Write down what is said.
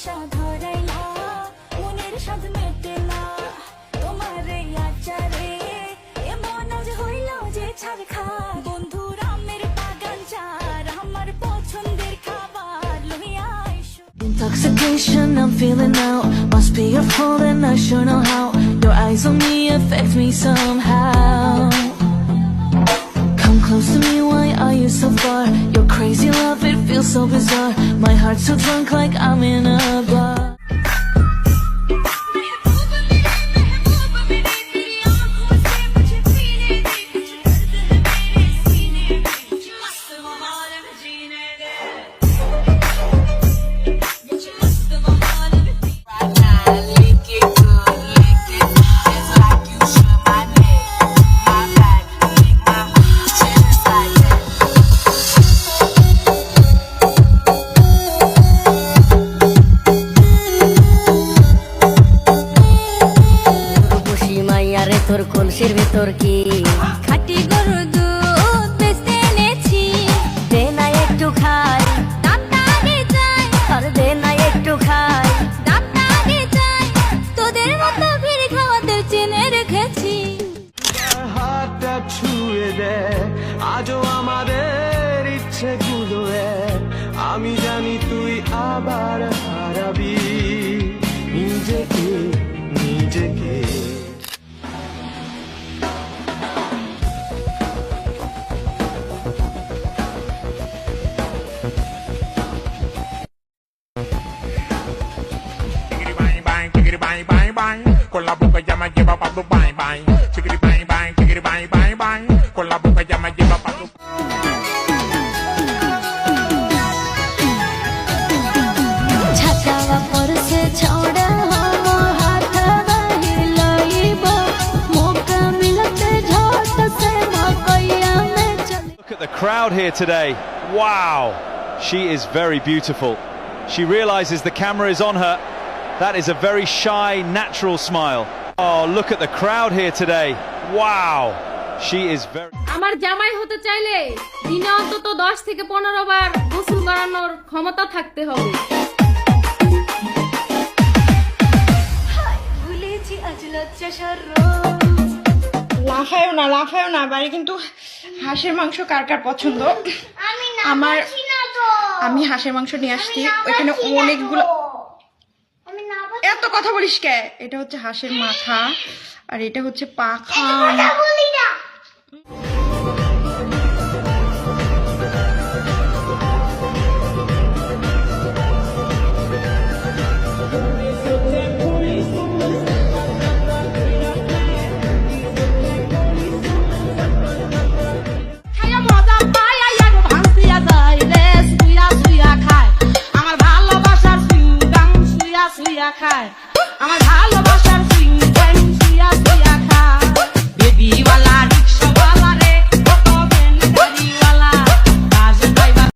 নেশা ধরাইলা মনের স্বাদ মেটেলা তোমার এই আচারে এমন আজ হইল যে ছাড় খা বন্ধু রামের বাগান চার আমার পছন্দের খাবার লইয়া আইসো Intoxication I'm feeling now. Must be your fault and I sure know how. Your eyes on me affect me somehow. Come close to me, why are you so far? Your crazy love, it feels so bizarre. My heart's so drunk like I'm in a bar. তোর কলসির ভিতর কি খাটি গরুর দুধ বেচতে এনেছি দে না একটু খাই দাঁতারে যাই আর দে না একটু খাই দাঁতারে যাই তোদের মতো ভিড় খাওয়াতে চেনে রেখেছি হাতটা ছুঁয়ে দে আজও আমাদের ইচ্ছেগুলো এক আমি জানি তুই আবার হারাবি নিজেকে নিজেকে Bang bang bang, con la boca ya me lleva pa' tu bang bang. Chiquiri bang bang, chiquiri bang bang bang, con la boca ya me lleva pa' tu. छकावा पर से छोड़ा हम हाथ हिलाइबो मौका मिलते झट से मकैया में चल Look at the crowd here today. Wow, she is very beautiful. She realizes the camera is on her. That is a very shy, natural smile. Oh, look at the crowd here today. Wow, she is very... আমার জামাই হতে চাইলে দিনে অন্তত 10 থেকে 15 বার গোসল করানোর ক্ষমতা থাকতে হবে। ভুলেছি আজ লজ্জা সরল লাফায়ও না বাড়ি কিন্তু হাঁসের মাংস কার কার পছন্দ আমি হাঁসের মাংস নিয়ে আসছি ওখানে অনেকগুলো এত কথা বলিস কে এটা হচ্ছে হাঁসের মাথা আর এটা হচ্ছে পাখা আমার ভালোবাসার সুইয়া খায়